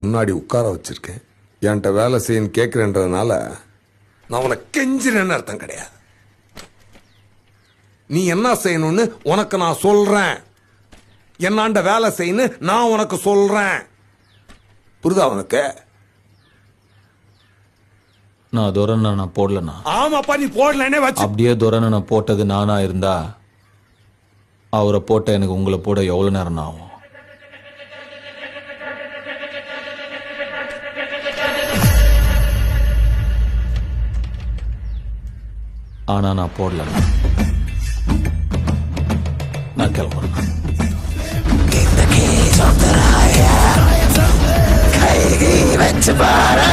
முன்னாடி உட்கார வச்சிருக்கேன். என்கிட்ட வேலை செய்யன்னு கேட்குறேன்றதுனால நான் உனக்கு கெஞ்சிறேன்னு அர்த்தம் கிடையாது. நீ என்ன செய்யணும்னு உனக்கு நான் சொல்றேன். என்னாண்ட வேலை செய்யணும் நான் உனக்கு சொல்றேன். புரியுதா உனக்கு? நான் துரனை நான் போடலண்ணா. ஆமாப்பா, நீ போடலனே வச்சு. அப்படியே துரனை நான் போட்டது நானா இருந்தா அவரை போட்ட எனக்கு உங்களை போட எவ்வளவு நேரம் ஆகும்? ஆனா நான் போடல. நான் கிளம்புறேன். வச்சு பாரு